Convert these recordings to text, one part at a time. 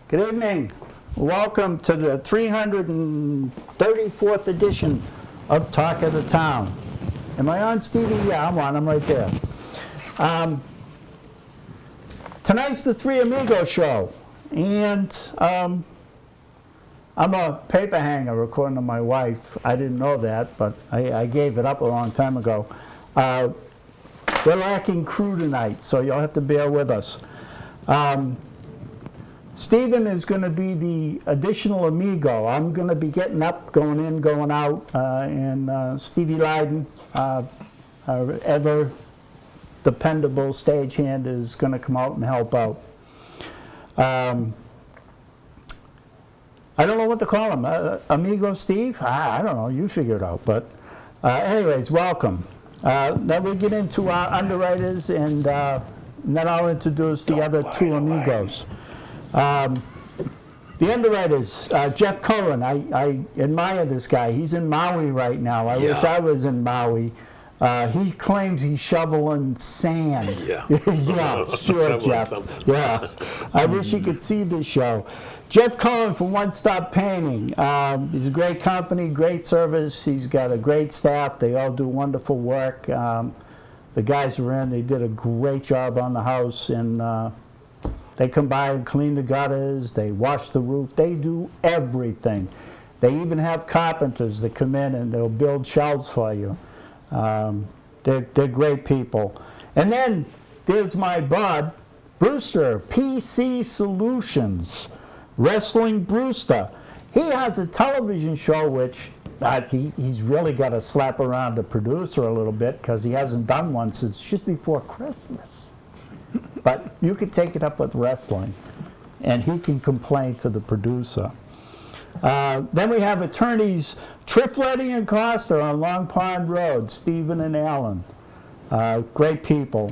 Good evening. Welcome to the 334th edition of Talk of the Town. Am I on, Stevie? Yeah, I'm on. I'm right there. Tonight's the Three Amigos show, and I'm a paper hanger, according to my wife. I didn't know that, but I gave it up a long time ago. We're lacking crew tonight, so you'll have to bear with us. Stephen is going to be the additional amigo. I'm going to be getting up, going in, going out, and Stevie Lyden, our ever dependable stagehand, is going to come out and help out. I don't know what to call him. Amigo Steve? I don't know. You figure it out. But anyways, welcome. Then we get into our underwriters, and then I'll introduce the other two amigos. The underwriters, Jeff Cullen, I admire this guy. He's in Maui right now. I wish I was in Maui. He claims he's shoveling sand. Yeah. Yeah, sure, Jeff. Yeah. I wish you could see this show. Jeff Cullen from One Stop Painting. He's a great company, great service. He's got a great staff. They all do wonderful work. The guys were in. They did a great job on the house, and they come by and clean the gutters, they wash the roof, they do everything. They even have carpenters that come in and they'll build shelves for you. They're great people. And then there's my bud, Brewster, PC Solutions, Wrestling Brewster. He has a television show which he's really got to slap around the producer a little bit because he hasn't done one since just before Christmas. But you could take it up with wrestling, and he can complain to the producer. Then we have attorneys Triffletti and Costa on Long Pond Road, Stephen and Alan. Great people.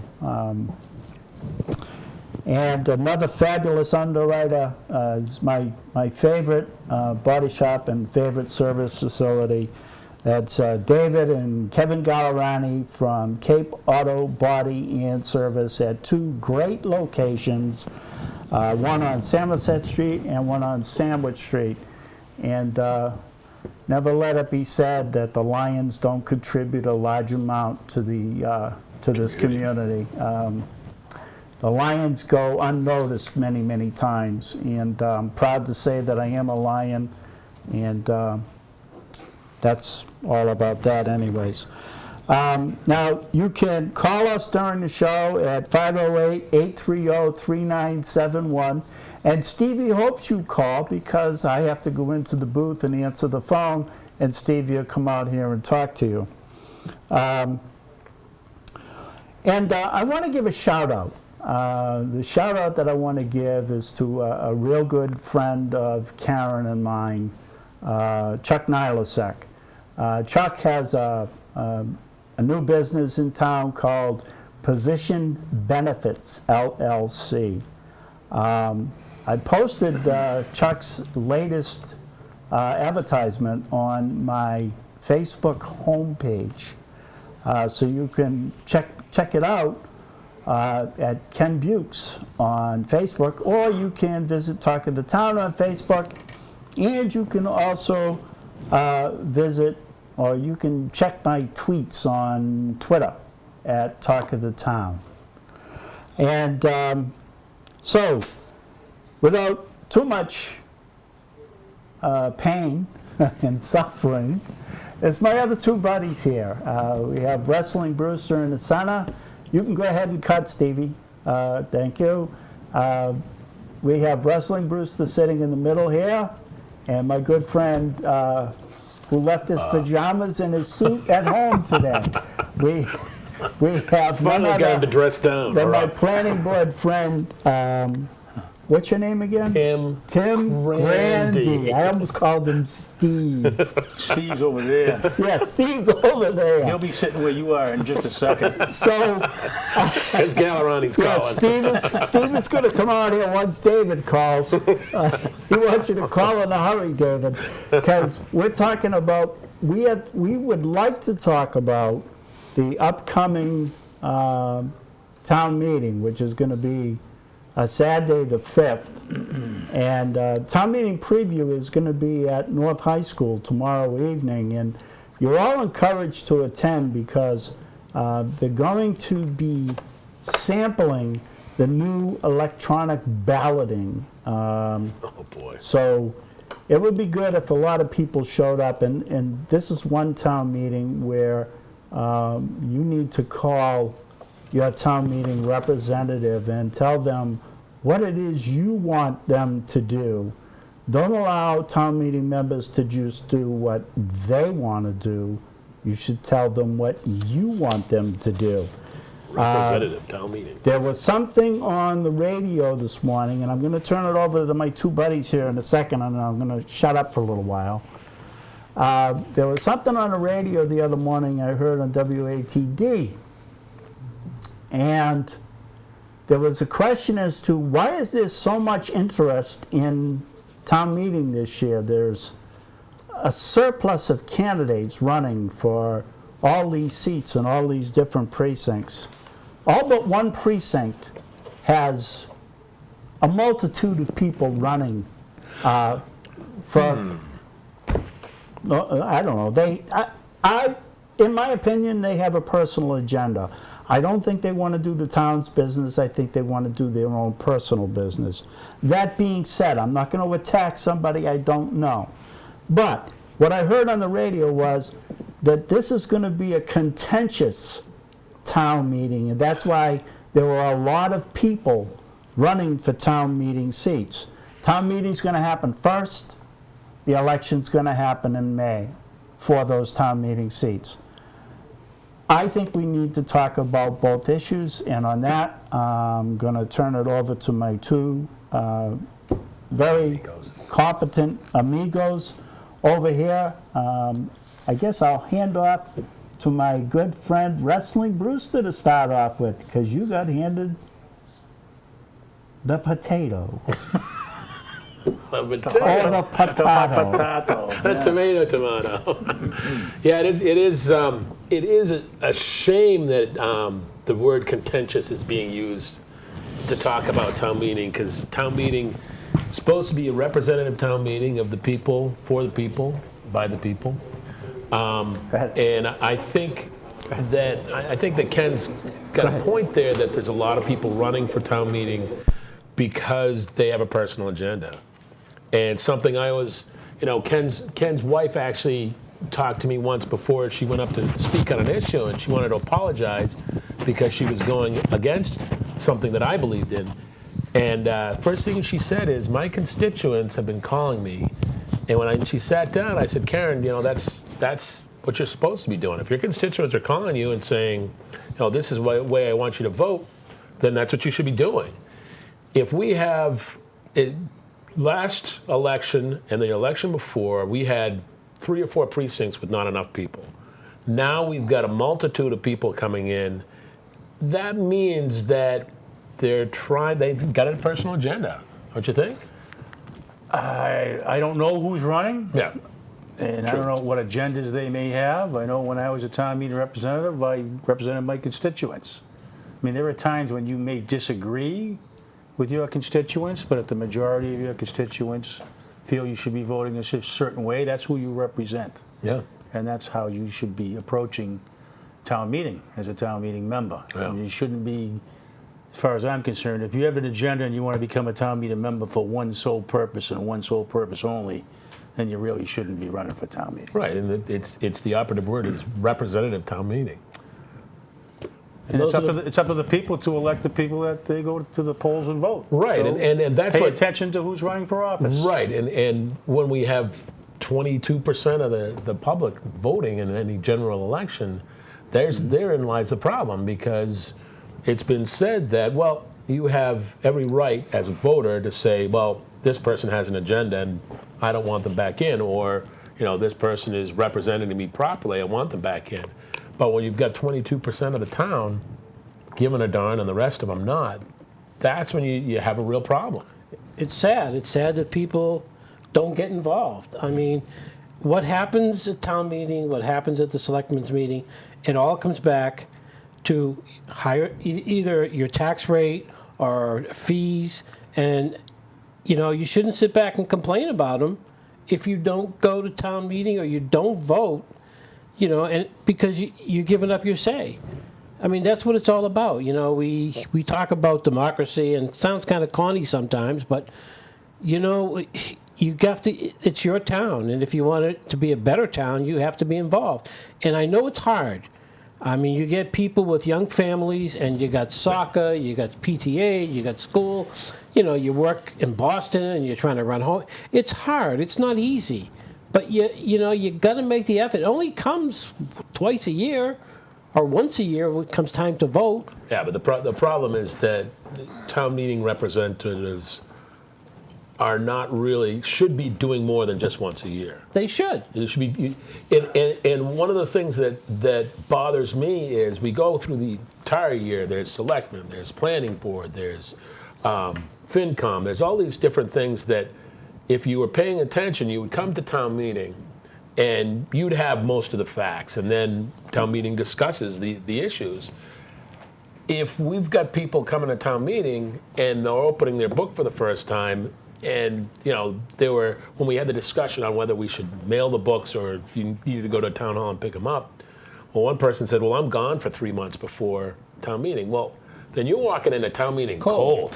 And another fabulous underwriter is my favorite body shop and favorite service facility. That's David and Kevin Gallerani from Cape Auto Body and Service at two great locations, one on Somerset Street and one on Sandwich Street. And never let it be said that the Lions don't contribute a large amount to this community. The Lions go unnoticed many, many times, and I'm proud to say that I am a Lion, and that's all about that anyways. Now, you can call us during the show at 508-830-3971. And Stevie hopes you call because I have to go into the booth and answer the phone, and Stevie will come out here and talk to you. I want to give a shout out. The shout out that I want to give is to a real good friend of Karen and mine, Chuck Nilasek. Chuck has a new business in town called Position Benefits, LLC. I posted Chuck's latest advertisement on my Facebook homepage, so you can check it out at Ken Bukes on Facebook, or you can visit Talk of the Town on Facebook, and you can also visit or you can check my tweets on Twitter at Talk of the Town. And so, without too much pain and suffering, it's my other two buddies here. We have Wrestling Brewster in the center. You can go ahead and cut, Stevie. Thank you. We have Wrestling Brewster sitting in the middle here, and my good friend who left his pajamas and his suit at home today. We have finally got him to dress down. Then my planning board friend, what's your name again? Tim Grandy. I almost called him Steve. Steve's over there. Yeah, Steve's over there. He'll be sitting where you are in just a second. So, as Gallerani's calling. Yeah, Steve is going to come out here once David calls. He wants you to call in a hurry, David, because we're talking about, we would like to talk about the upcoming town meeting, which is going to be Saturday the 5th. And town meeting preview is going to be at North High School tomorrow evening. And you're all encouraged to attend because they're going to be sampling the new electronic balloting. Oh, boy. So it would be good if a lot of people showed up. And this is one town meeting where you need to call your town meeting representative and tell them what it is you want them to do. Don't allow town meeting members to just do what they want to do. You should tell them what you want them to do. Representative town meeting. There was something on the radio this morning, and I'm going to turn it over to my two buddies here in a second, and I'm going to shut up for a little while. There was something on the radio the other morning I heard on WATD, and there was a question as to why is there so much interest in town meeting this year. There's a surplus of candidates running for all these seats in all these different precincts. All but one precinct has a multitude of people running for... I don't know. In my opinion, they have a personal agenda. I don't think they want to do the town's business. I think they want to do their own personal business. That being said, I'm not going to attack somebody I don't know. But what I heard on the radio was that this is going to be a contentious town meeting, and that's why there were a lot of people running for town meeting seats. Town meeting's going to happen first. The election's going to happen in May for those town meeting seats. I think we need to talk about both issues, and on that, I'm going to turn it over to my two very competent amigos over here. I guess I'll hand off to my good friend Wrestling Brewster to start off with, because you got handed the potato. The Or the potato. Yeah. Tomato. Yeah, it is a shame that the word contentious is being used to talk about town meeting, because town meeting is supposed to be a representative town meeting of the people, for the people, by the people. And I think that Ken's got a point there, that there's a lot of people running for town meeting because they have a personal agenda. And something I was, Ken's wife actually talked to me once before she went up to speak on an issue, and she wanted to apologize because she was going against something that I believed in. And first thing she said is, my constituents have been calling me. And when she sat down, I said, Karen, that's what you're supposed to be doing. If your constituents are calling you and saying, this is the way I want you to vote, then that's what you should be doing. If we have... Last election and the election before, we had 3 or 4 precincts with not enough people. Now we've got a multitude of people coming in. That means that they've got a personal agenda, don't you think? I don't know who's running. Yeah. And True. I don't know what agendas they may have. I know when I was a town meeting representative, I represented my constituents. I mean, there are times when you may disagree with your constituents, but if the majority of your constituents feel you should be voting a certain way, that's who you represent. Yeah. and that's how you should be approaching town meeting as a town meeting member. Yeah. And you shouldn't be, as far as I'm concerned, if you have an agenda and you want to become a town meeting member for one sole purpose and one sole purpose only, then you really shouldn't be running for town meeting. Right, and it's the operative word is representative town meeting. And it's up to the people to elect the people that they go to the polls and vote. Right, So and that's pay what, attention to who's running for office. right, and when we have 22% of the public voting in any general election, therein lies the problem, because it's been said that, well, you have every right as a voter to say, well, this person has an agenda and I don't want them back in, or, this person is representing me properly, I want them back in. But when you've got 22% of the town giving a darn and the rest of them not, that's when you have a real problem. It's sad. It's sad that people don't get involved. I mean, what happens at town meeting, what happens at the selectmen's meeting, it all comes back to higher either your tax rate or fees, and you shouldn't sit back and complain about them if you don't go to town meeting or you don't vote, and because you're giving up your say. I mean, that's what it's all about. We talk about democracy, and it sounds kind of corny sometimes, but you have to. It's your town, and if you want it to be a better town, you have to be involved. And I know it's hard. I mean, you get people with young families, and you got soccer, you got PTA, you got school. You work in Boston, and you're trying to run home. It's hard. It's not easy. But you got to make the effort. It only comes twice a year or once a year when it comes time to vote. Yeah, but the problem is that town meeting representatives are not really, should be doing more than just once a year. They should. It should be, and one of the things that bothers me is we go through the entire year, there's selectmen, there's planning board, there's FinCom, there's all these different things that if you were paying attention, you would come to town meeting and you'd have most of the facts, and then town meeting discusses the issues. If we've got people coming to town meeting and they're opening their book for the first time, and when we had the discussion on whether we should mail the books or if you needed to go to town hall and pick them up, well, one person said, well, I'm gone for 3 months before town meeting. Well, then you're walking into town meeting cold.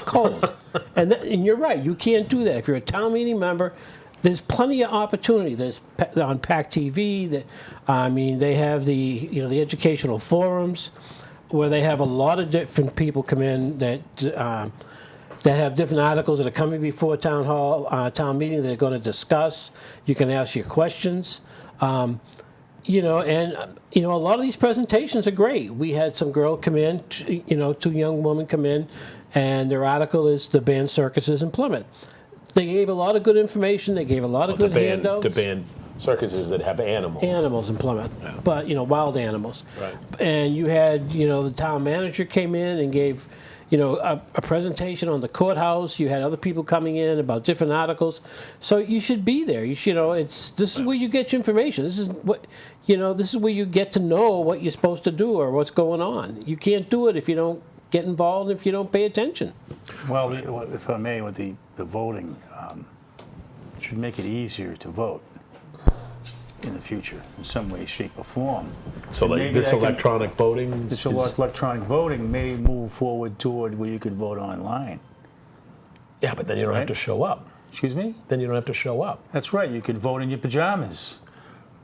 And you're right. You can't do that. If you're a town meeting member, there's plenty of opportunity. There's on PAC TV. They have the educational forums where they have a lot of different people come in that have different articles that are coming before town meeting that they're going to discuss. You can ask your questions. A lot of these presentations are great. We had some girl come in, two young women come in, and their article is the banned circuses in Plymouth. They gave a lot of good information. They gave a lot of good handouts. To ban circuses that have animals. Animals in Plymouth, Yeah. but wild animals. Right. And you had the town manager came in and gave a presentation on the courthouse. You had other people coming in about different articles. So you should be there. You should, this is where you get your information. This is what this is where you get to know what you're supposed to do or what's going on. You can't do it if you don't get involved, if you don't pay attention. Well, if I may, with the voting, it should make it easier to vote in the future in some way, shape, or form. So And like maybe this that can- electronic voting? This electronic voting may move forward toward where you could vote online. Yeah, but then you don't have to show up. Excuse me? Then you don't have to show up. That's right. You could vote in your pajamas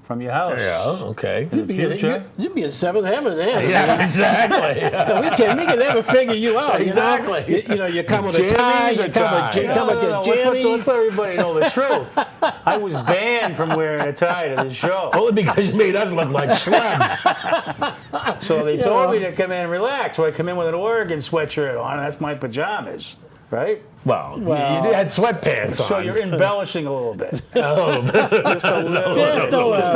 from your house. Okay. In the future. You'd be in seventh heaven then. Yeah, exactly. We can never figure you out. Exactly. You come with a tie. You come with your jammies. Let's let everybody know the truth. I was banned from wearing a tie to this show. Only because you made us look like slugs. So they told me to come in and relax. So I come in with an Oregon sweatshirt on. That's my pajamas, right? Well, you had sweatpants on. So you're embellishing a little bit. Oh, Just a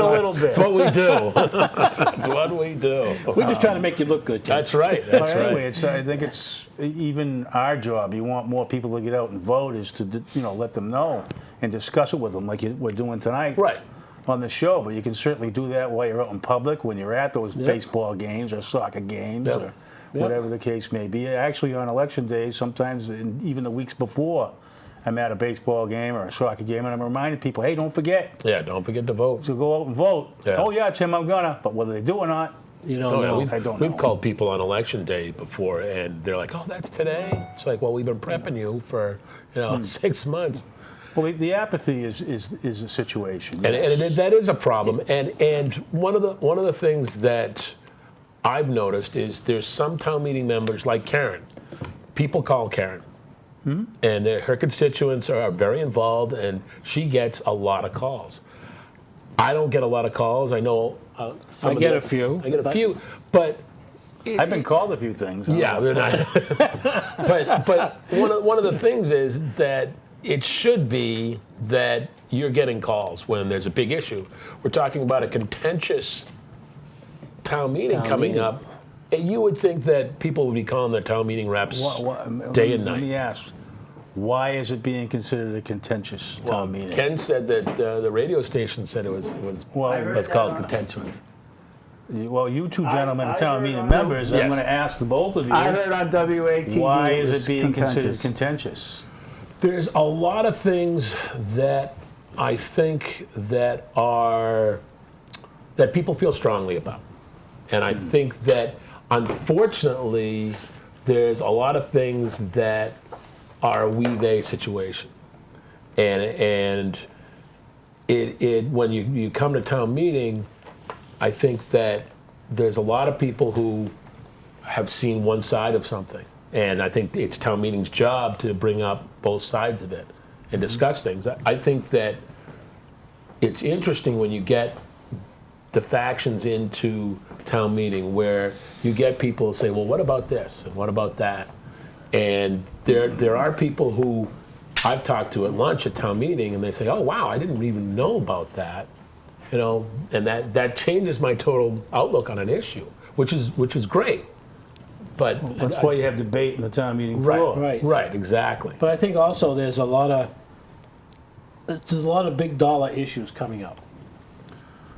little bit. That's what we do. That's what we do. We're just trying to make you look good, Tim. That's right. That's But anyway, right. I think it's even our job. You want more people to get out and vote, is to let them know and discuss it with them, like we're doing tonight. Right. On the show, but you can certainly do that while you're out in public when you're at those baseball games or soccer games or whatever the case may be. Actually, on election days, sometimes even the weeks before, I'm at a baseball game or a soccer game, and I'm reminding people, hey, don't forget Yeah, don't forget to vote. to go out and vote. Yeah. Oh yeah, Tim, I'm gonna. But whether they do or not, You don't Oh, yeah, know. we've, I don't we've know. called people on election day before, and they're like, "Oh, that's today." It's like, well, we've been prepping you for 6 months, well, the apathy is a situation. and, yes. that is a problem. And one of the things that I've noticed is there's some town meeting members like Karen. People call Karen, and her constituents are very involved, and she gets a lot of calls. I don't get a lot of calls. I know. I get a few. I get a few, but I've been called a few things. yeah, they're not. but one of the things is that it should be that you're getting calls when there's a big issue. We're talking about a contentious town meeting coming meeting. up, and you would think that people would be calling their town meeting reps day and Let night. me ask, why is it being considered a contentious town meeting? Ken said that the radio station said it was Well, let's call it contentious. Well, you two gentlemen, I town heard meeting on- members, I'm Yes. going to ask the both of you, I heard on WATD why it is was it being considered contentious. contentious? There's a lot of things that I think that people feel strongly about. And I think that unfortunately there's a lot of things that are a we-they situation. And it when you come to town meeting, I think that there's a lot of people who have seen one side of something. And I think it's town meeting's job to bring up both sides of it and discuss things. I think that it's interesting when you get the factions into town meeting where you get people say, well, what about this and what about that? And there are people who I've talked to at lunch at town meeting, and they say, oh, wow, I didn't even know about that. And that changes my total outlook on an issue, which is great. But That's why you have debate in the town meeting right, floor. right, exactly. But I think also there's a lot of big dollar issues coming up.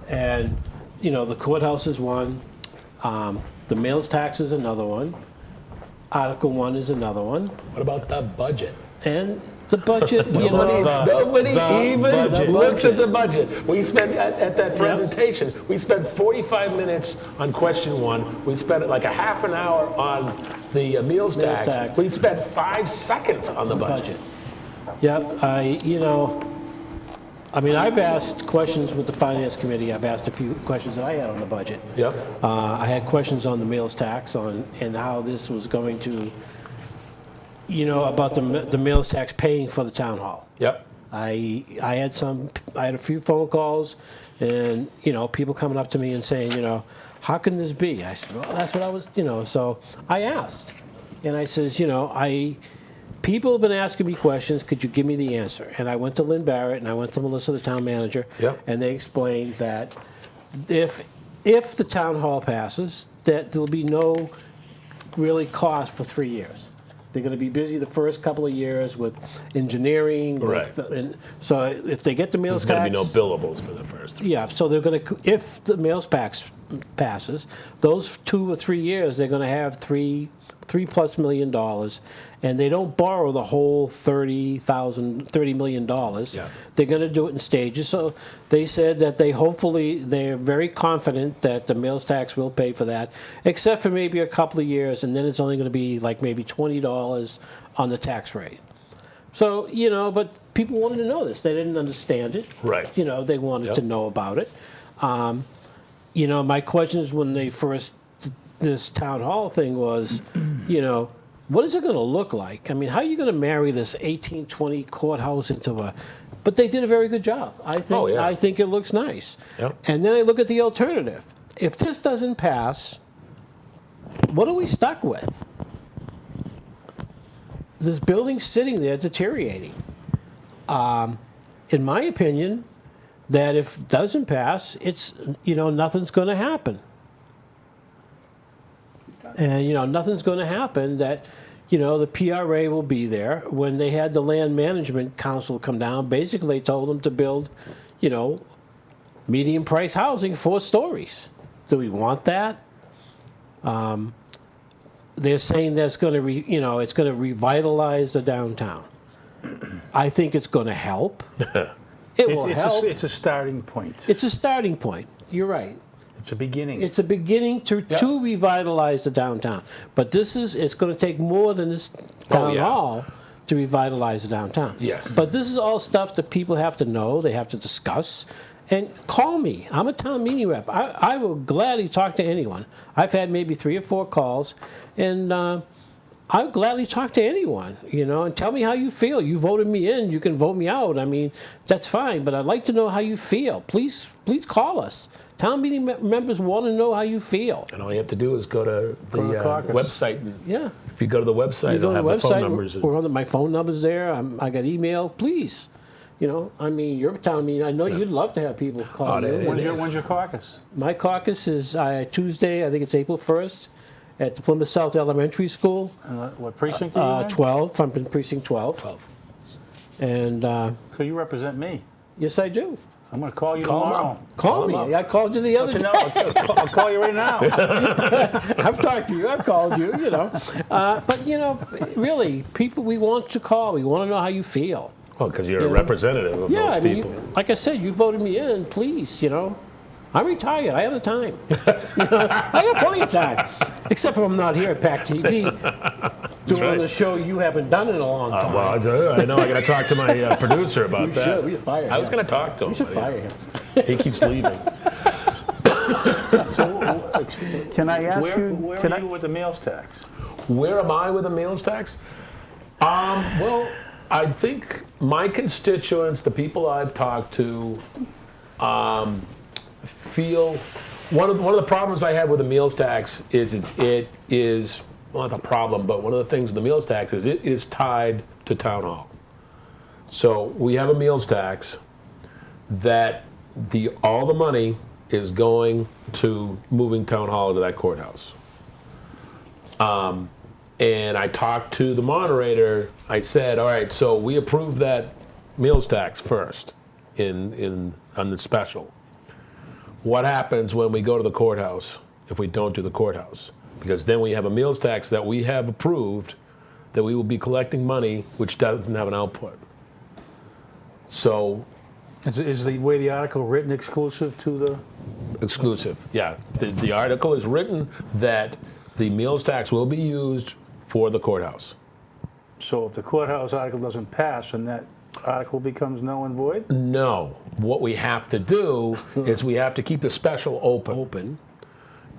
And, the courthouse is one, the meals tax is another one, Article 1 is another one, What about the budget? and the budget, Nobody even budget. looks at the budget. We spent at that presentation. We spent 45 minutes on question 1. We spent like a half an hour on the meals tax. tax. We spent 5 seconds on the budget. Yep, I've asked questions with the finance committee. I've asked a few questions that I had on the budget. Yep. I had questions on the meals tax and how this was going to, about the meals tax paying for the town hall. Yep. I had a few phone calls and, people coming up to me and saying, how can this be? I said, well, that's what I was, so I asked. And I says, people have been asking me questions, could you give me the answer? And I went to Lynn Barrett and I went to Melissa, the town manager, Yep. and they explained that if the town hall passes, that there'll be no really cost for 3 years. They're going to be busy the first couple of years with engineering. Right. And so if they get the meals There's tax. going to be no billables for the first 3. Yeah, so they're going to, if the meals tax passes, those 2 or 3 years, they're going to have $3+ million, and they don't borrow the whole $30 million. Yeah. They're going to do it in stages. So they said that they're very confident that the meals tax will pay for that, except for maybe a couple of years, and then it's only going to be like maybe $20 on the tax rate. So, but people wanted to know this. They didn't understand it. Right. They wanted Yep. to know about it. My questions when they first, this town hall thing was, what is it going to look like? I mean, how are you going to marry this 1820 courthouse into a, but they did a very good job. I think, Oh, yeah. I think it looks nice. Yep. And then I look at the alternative. If this doesn't pass, what are we stuck with? This building's sitting there deteriorating. In my opinion, that if it doesn't pass, it's, nothing's going to happen. And, nothing's going to happen that, the PRA will be there. When they had the Land Management Council come down, basically they told them to build, medium price housing, 4 stories. Do we want that? They're saying that's going to, it's going to revitalize the downtown. I think it's going to help. It will help. It's a starting point. It's a starting point. You're right. It's a beginning. It's a beginning to revitalize the downtown. But it's going to take more than this town hall to revitalize the downtown. Yes. But this is all stuff that people have to know, they have to discuss. And call me. I'm a town meeting rep. I will gladly talk to anyone. I've had maybe 3 or 4 calls, and I'll gladly talk to anyone, and tell me how you feel. You voted me in, you can vote me out. I mean, that's fine, but I'd like to know how you feel. Please call us. Town meeting members want to know how you feel. And all you have to do is go to the website. And Yeah. if you go to the website, it'll have the phone numbers. My phone number's there. I got email. Please. I mean, your town meeting, I know you'd love to have people call you. When's your caucus? My caucus is Tuesday, I think it's April 1st, at the Plymouth South Elementary School. What precinct are you in? 12, I'm in precinct 12. And So you represent me. yes, I do. I'm going to call you tomorrow. Call me. I called you the other day. I'll call you right now. I've talked to you. I've called you, But, really, people we want to call. We want to know how you feel. Well, because you're a representative of Yeah, those people. like I said, you voted me in, please, I'm retired. I have the time. I have plenty of time. Except for I'm not here at PAC TV doing the show you haven't done in a long time. Well, I know I got to talk to my producer about You that. should. We should fire him. I was going to talk to him. We should fire him. He keeps leaving. Can I ask you? Where Can are I? you with the meals tax? Where am I with the meals tax? Well, I think my constituents, the people I've talked to, feel one of the problems I have with the meals tax is it is well, not a problem, but one of the things with the meals tax is it is tied to town hall. So we have a meals tax that all the money is going to moving town hall to that courthouse. And I talked to the moderator. I said, all right, so we approved that meals tax first on the special. What happens when we go to the courthouse if we don't do the courthouse? Because then we have a meals tax that we have approved that we will be collecting money which doesn't have an output. So Is the way the article written exclusive to the? exclusive, yeah. The article is written that the meals tax will be used for the courthouse. So if the courthouse article doesn't pass, then that article becomes null and void? No, what we have to do is we have to keep the special open,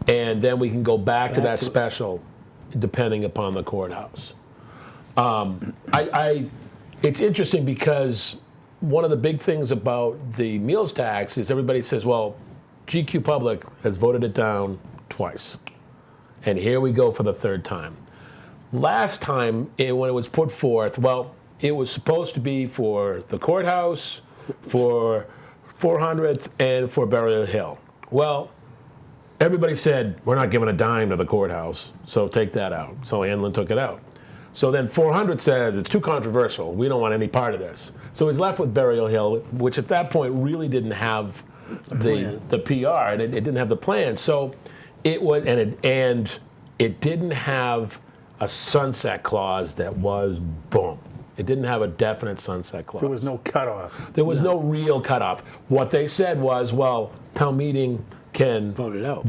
and then we can go back to that special, depending upon the courthouse. It's interesting because one of the big things about the meals tax is everybody says, well, GQ Public has voted it down twice, and here we go for the 3rd time. Last time, when it was put forth, well, it was supposed to be for the courthouse, for 400th, and for Burial Hill. Well, everybody said, we're not giving a dime to the courthouse, so take that out. So Anlin took it out. So then 400 says, it's too controversial. We don't want any part of this. So he's left with Burial Hill, which at that point really didn't have the PR, and it didn't have the plan. So it was, and it didn't have a sunset clause that was boom. It didn't have a definite sunset clause. There was no cutoff. There was no real cutoff. What they said was, well, town meeting can vote it out.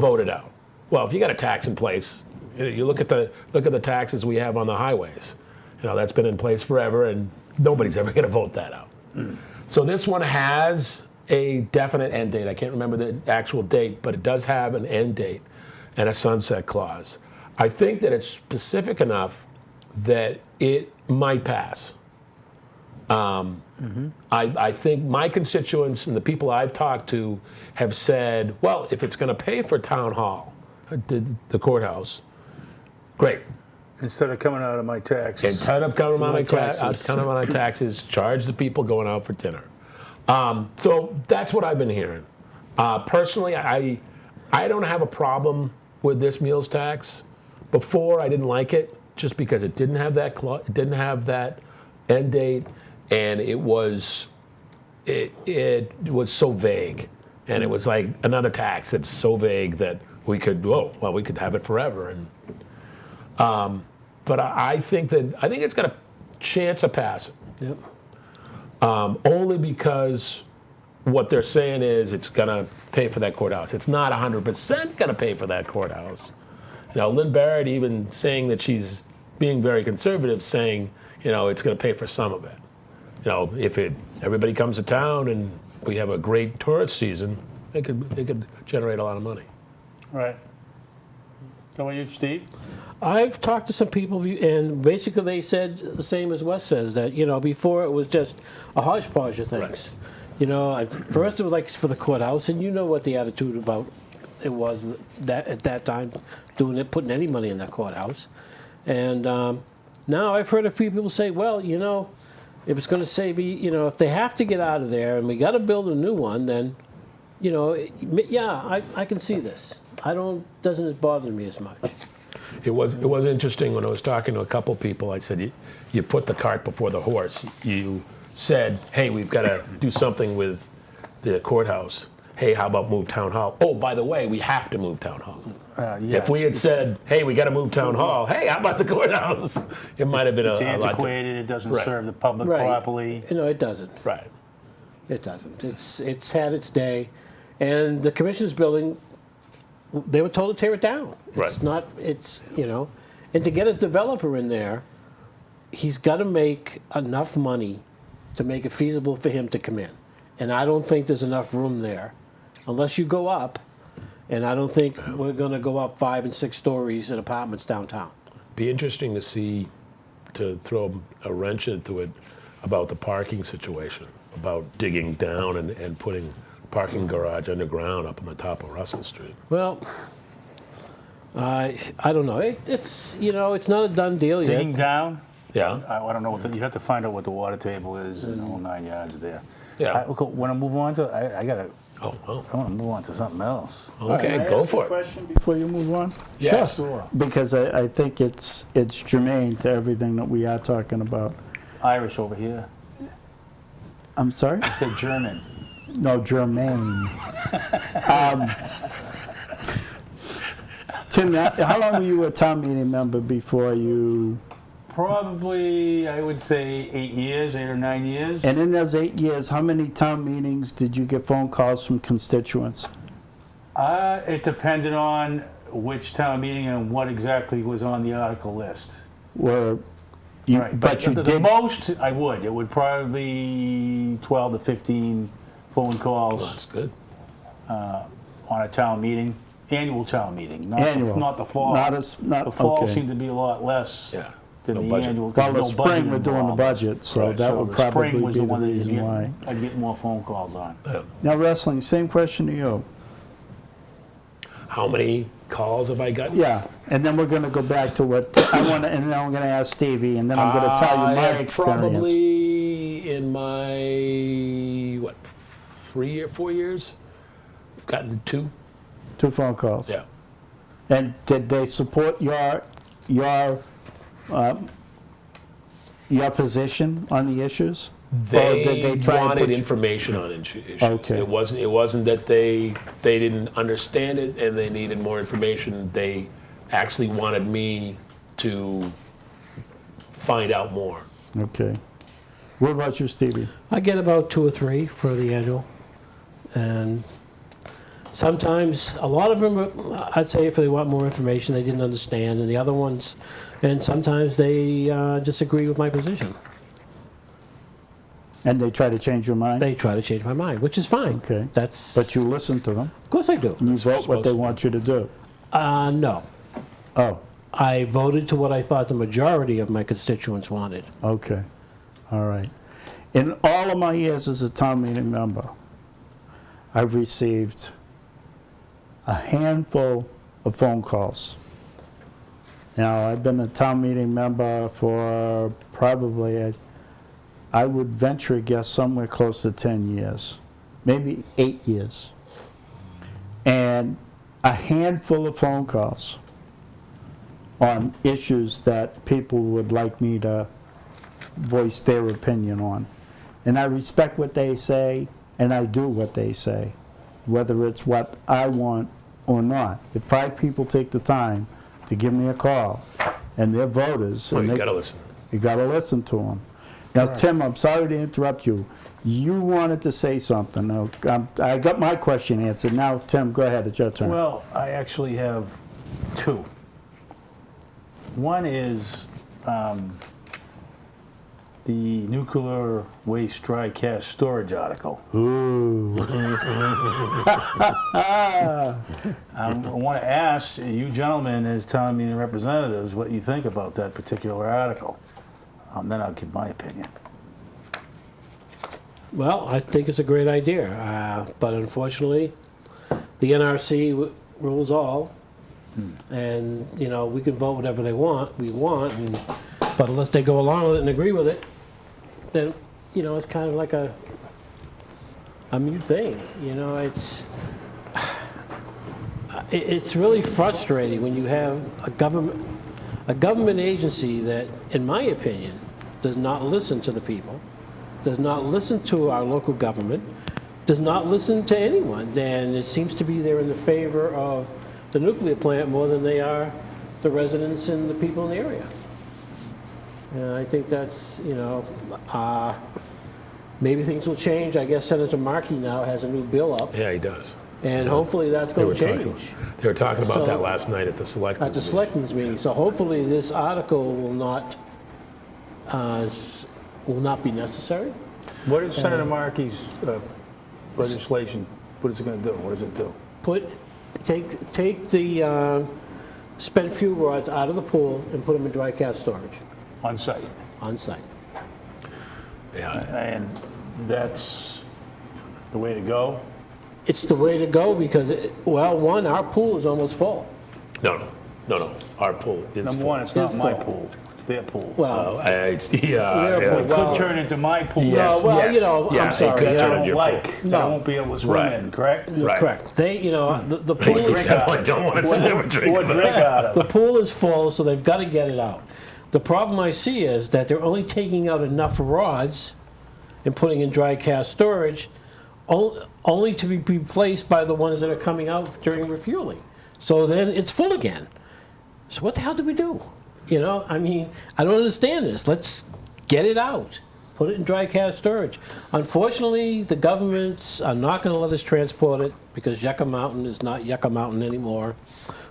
Well, if you got a tax in place, you look at the taxes we have on the highways. That's been in place forever, and nobody's ever going to vote that out. So this one has a definite end date. I can't remember the actual date, but it does have an end date and a sunset clause. I think that it's specific enough that it might pass. I think my constituents and the people I've talked to have said, well, if it's going to pay for town hall, the courthouse, great. Instead of coming out of my taxes. Instead of coming out of my taxes, charge the people going out for dinner. So that's what I've been hearing. Personally, I don't have a problem with this meals tax. Before, I didn't like it just because it didn't have that it didn't have that end date, and it was so vague, and it was like another tax that's so vague that we could we could have it forever. And but I think it's got a chance of passing. Yep. only because what they're saying is it's going to pay for that courthouse. It's not 100% going to pay for that courthouse. Lynn Barrett even saying that she's being very conservative, saying, it's going to pay for some of it. If everybody comes to town and we have a great tourist season, it could generate a lot of money. Right. So what you, Steve? I've talked to some people, and basically they said the same as Wes says, that, before it was just a hodgepodge of things. First it was like for the courthouse, and you know what the attitude about it was that at that time, putting any money in that courthouse. And now I've heard of people say, well, if it's going to save if they have to get out of there and we got to build a new one, then, I can see this. Doesn't bother me as much. It was interesting when I was talking to a couple people. I said, you put the cart before the horse. You said, hey, we've got to do something with the courthouse. Hey, how about move town hall? Oh, by the way, we have to move town hall. If we had said, hey, we got to move town hall, hey, how about the courthouse? It might have been It's a lot. antiquated. It doesn't Right. serve the public Right. properly. It doesn't. Right. It doesn't. It's had its day. And the commissioners building, they were told to tear it down. It's Right. not, and to get a developer in there, he's got to make enough money to make it feasible for him to come in. And I don't think there's enough room there unless you go up. And I don't think we're going to go up 5 and 6 stories in apartments downtown. Be interesting to see, to throw a wrench into it, about the parking situation, about digging down and putting parking garage underground up on the top of Russell Street. Well, I don't know. It's it's not a done deal yet. Digging down. Yeah. I don't know what you have to find out what the water table is and the whole 9 yards there. Yeah. When I move on to, Oh. I want to move on to something else. Okay, Can I go ask for a it. question before you move on? Yes. Sure. Because I think it's germane to everything that we are talking about. Irish over here. I'm sorry? I said German. No, germane. Tim, how long were you a town meeting member before you... Probably, I would say 8 or 9 years. And in those 8 years, how many town meetings did you get phone calls from constituents? It depended on which town meeting and what exactly was on the article list. Were you, Right, but you the did... most I would. It would probably be 12 to 15 phone calls That's good. on a town meeting, annual town meeting, not Annual. not the fall. Not The fall okay. seemed to be a lot less Yeah. than No the budget. annual. 'cause Well, the no spring budget we're doing the involved. budget, so Right, that So would the spring probably was be the the one that reason why. I'd get more phone calls on. Now, wrestling, same question to you. How many calls have I gotten? Yeah, and then we're going to go back to what I want to, and then I'm going to ask Stevie, and then I'm going to tell you I my have experience. Probably in my 3 or 4 years, I've gotten 2. 2 phone calls. Yeah. And did they support your position on the issues? They, Or did they try and wanted put you- information on issues. Okay. It wasn't that they didn't understand it and they needed more information. They actually wanted me to find out more. Okay. What about you, Stevie? I get about 2 or 3 for the annual. And sometimes, a lot of them, I'd say if they want more information, they didn't understand, and the other ones, and sometimes they disagree with my position. And they try to change your mind? They try to change my mind, which is fine. Okay. That's, But you listen to them, of course I do. and you vote what they want you to do. No. Oh, I voted to what I thought the majority of my constituents wanted. okay. All right. In all of my years as a town meeting member, I've received a handful of phone calls. Now, I've been a town meeting member for probably, I would venture a guess, somewhere close to 10 years, maybe 8 years. And a handful of phone calls on issues that people would like me to voice their opinion on. And I respect what they say, and I do what they say, whether it's what I want or not. If 5 people take the time to give me a call, and they're voters, Well, and you they, gotta listen. you gotta listen to them. Now, Tim, I'm sorry to interrupt you. You wanted to say something. Now, I got my question answered. Now, Tim, go ahead. It's your turn. Well, I actually have two. One is the nuclear waste dry cast storage article. Ooh. I want to ask you gentlemen, as town meeting representatives, what you think about that particular article. Then I'll give my opinion. Well, I think it's a great idea, but unfortunately, the NRC rules all, and you know we can vote whatever we want, but unless they go along with it and agree with it, then you know it's kind of like a mute thing. You know, it's really frustrating when you have a government agency that, in my opinion, does not listen to the people, does not listen to our local government, does not listen to anyone. And it seems to be they're in the favor of the nuclear plant more than they are the residents and the people in the area. And I think that's, you know, maybe things will change. I guess Senator Markey now has a new bill up, Yeah, he does. and hopefully that's going to change They were talking about So- that last night at the selectmen's at the meeting. selectmen's meeting. So hopefully this article will not be necessary. What is Senator Markey's legislation? What is it going to do? What does it do? Take the spent fuel rods out of the pool and put them in dry cast storage On site. on site. Yeah. And that's the way to go? It's the way to go because, well, one, our pool is almost full. No. Our pool is Number full. one, it's not It's my full. pool. It's their pool. Well, Yeah. It well- could turn into my pool. Yes, well, yes. you know, Yeah, I'm it sorry. could That turn I into don't your like, pool. that I No. won't be able to swim Right. in, correct? Right. correct. They, you know, the pool Or is drink out I of. don't want to swim and drink. Or drink out The of. pool is full, so they've got to get it out. The problem I see is that they're only taking out enough rods and putting in dry cast storage, only to be replaced by the ones that are coming out during refueling. So then it's full again. So what the hell do we do? You know, I mean, I don't understand this. Let's get it out. Put it in dry cast storage. Unfortunately, the governments are not going to let us transport it because Yucca Mountain is not Yucca Mountain anymore.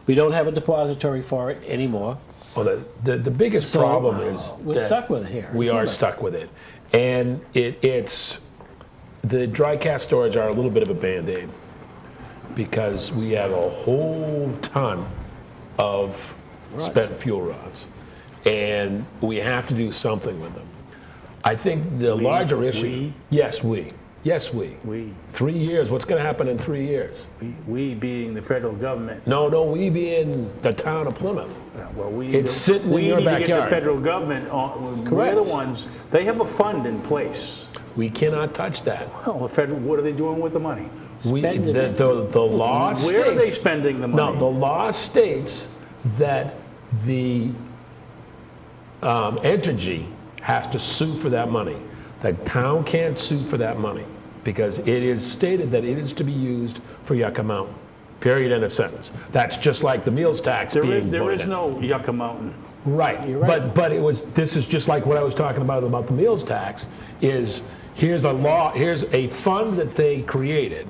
We don't have a depository for it anymore. Well, the biggest So, problem is we're that stuck with it here. We are stuck with it, and it's the dry cast storage are a little bit of a Band-Aid because we have a whole ton of spent fuel rods, and we have to do something with them. I think the larger issue. we? Yes, we. We 3 years. What's going to happen in 3 years? being the federal government. No, we being the town of Plymouth. Well, It's sitting in we your need to get backyard. the federal government on. We're Correct. the ones, they have a fund in place. We cannot touch that. Well, the federal, what are they doing with the money? Spending it. The law states. Where are they spending the money? No, the law states that the Entergy has to sue for that money. The town can't sue for that money because it is stated that it is to be used for Yucca Mountain. Period. End of sentence. That's just like the meals tax There being is voted in. no Yucca Mountain. Right. You're right. But it was. This is just like what I was talking about the meals tax. Is here's a law. Here's a fund that they created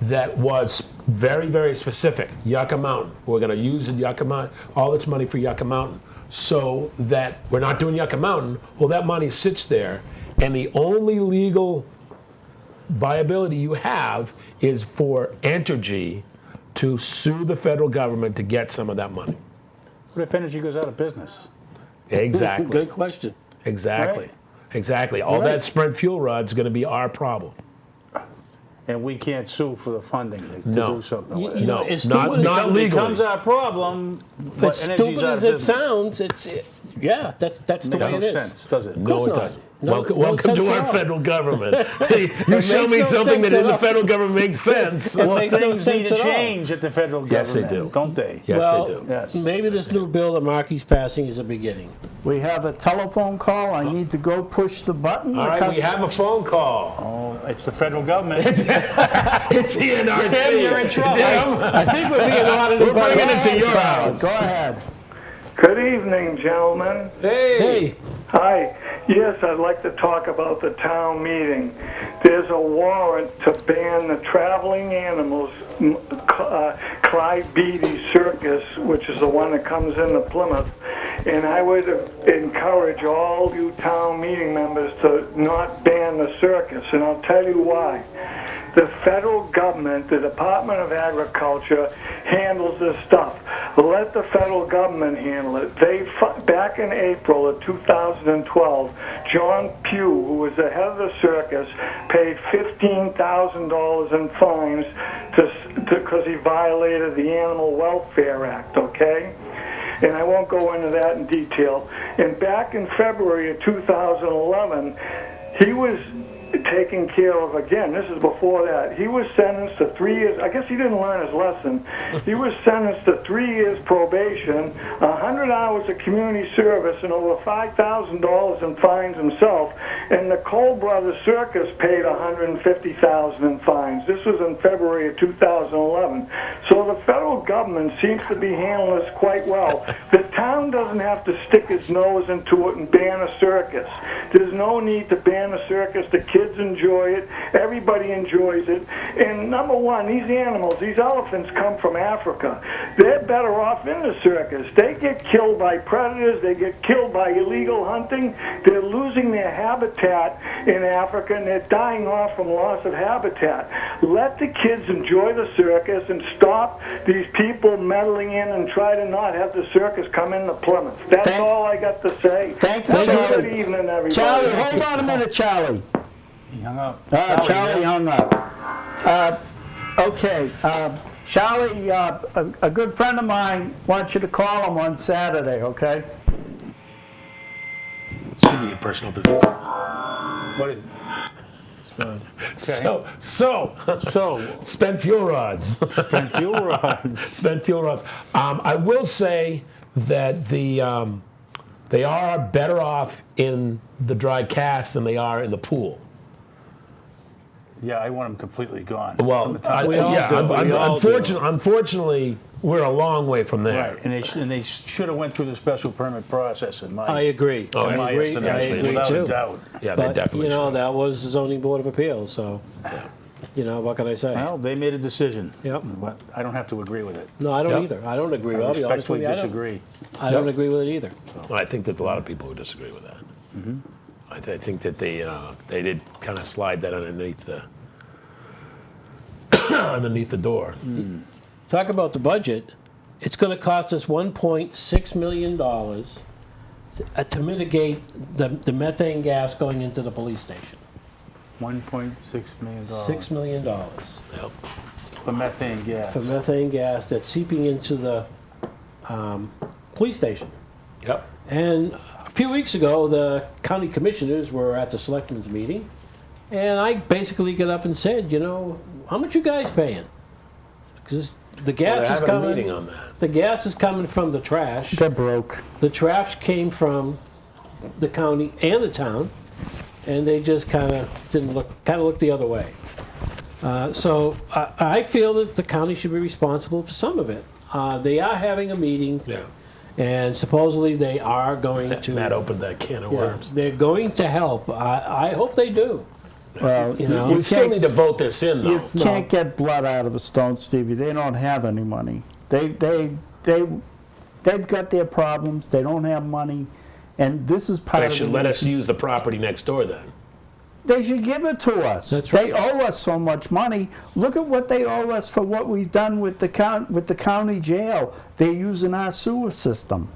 that was very, very specific. Yucca Mountain. We're going to use Yucca Mountain. All this money for Yucca Mountain. So that we're not doing Yucca Mountain. Well, that money sits there, and the only legal viability you have is for Entergy to sue the federal government to get some of that money. What if energy goes out of business? Exactly. Good question. Exactly. Right. Exactly. All Right. that spent fuel rod's going to be our problem. And we can't sue for the funding to No. do something with You it. know, No, it's not- stupid. not It legally. becomes our problem, but As energy's stupid out as of it business. sounds, yeah, that's the Makes way no it is. sense, does it? No, course it not. doesn't. No, welcome no welcome sense to at our all. federal government. You show makes me no something sense that in at the all. federal government makes sense. It Well, makes no things need sense to at all. change at the federal Yes, they government, do. don't they? Yes, Well, they do. Yes. maybe this new bill that Markey's passing is a beginning. We have a telephone call. I need to go push the button. All right, we have a phone call. Oh, it's the federal government. It's the NRC. Tim, you're in trouble. I think we're being audited We're by bringing the it to your Go house. ahead. Good evening, gentlemen. Hey. Hey, Hi. Yes, I'd like to talk about the town meeting. There's a warrant to ban the traveling animals, Clyde Beatty Circus, which is the one that comes into Plymouth. And I would encourage all you town meeting members to not ban the circus, and I'll tell you why. The federal government, the Department of Agriculture, handles this stuff. Let the federal government handle it. Back in April of 2012, John Pugh, who was the head of the circus, paid $15,000 in fines because he violated the Animal Welfare Act, okay? And I won't go into that in detail. And back in February of 2011, he was taken care of again. This is before that. He was sentenced to 3 years. I guess he didn't learn his lesson. He was sentenced to 3 years probation, 100 hours of community service, and over $5,000 in fines himself. And the Cole Brothers Circus paid $150,000 in fines. This was in February of 2011. So the federal government seems to be handling this quite well. The town doesn't have to stick its nose into it and ban a circus. There's no need to ban a circus. The kids enjoy it. Everybody enjoys it. And number one, these animals, these elephants come from Africa. They're better off in the circus. They get killed by predators. They get killed by illegal hunting. They're losing their habitat in Africa, and they're dying off from loss of habitat. Let the kids enjoy the circus and stop these people meddling in and try to not have the circus come into Plymouth. That's all I got to say. Thank you, Have a Charlie. good evening, everybody. Charlie, hold on a minute, Charlie. He hung up. Charlie hung up. Okay, Charlie, a good friend of mine wants you to call him on Saturday, okay? Speaking of personal business. What is it? So, spent fuel rods. Spent fuel rods. Spent fuel rods. I will say that they are better off in the dry cast than they are in the pool. Yeah, I want them completely gone. Well, unfortunately, we're a long way from there. Right, and they should have went through the special permit process in my I agree. Oh, in I my agree. estimation, I agree without too. a doubt. Yeah, they But, definitely should. that was the zoning board of appeals, so, what can I say? Well, they made a decision. Yep. But I don't have to agree with it. No, I don't Yep. either. I don't agree. I I'll be honest with respectfully you. disagree. I don't Yep. agree with it either. Well, I think there's a lot of people who disagree with that. I think that they did kind of slide that underneath the underneath the door. Talk about the budget. It's going to cost us $1.6 million to mitigate the methane gas going into the police station. $1.6 million $6 million Yep. for methane gas. for methane gas that's seeping into the police station. Yep. And a few weeks ago, the county commissioners were at the selectmen's meeting, and I basically got up and said, how much you guys paying? Because the Well, gas they is have a coming. meeting on that. The gas is coming from the trash. They're broke. The trash came from the county and the town, and they just kind of looked the other way. So I feel that the county should be responsible for some of it. They are having a meeting, Yeah. and supposedly they are going to. Matt opened that can of Yeah, worms. they're going to help. I hope they do. Well, We still need to vote this in, though. You can't get blood out of a stone, Stevie. They don't have any money. They've got their problems. They don't have money, and this is part They of should the let us reason. use the property next door then. They should give it to us. That's They owe us so much money. Look at what they owe us for what we've done with the county jail. They're using our sewer system.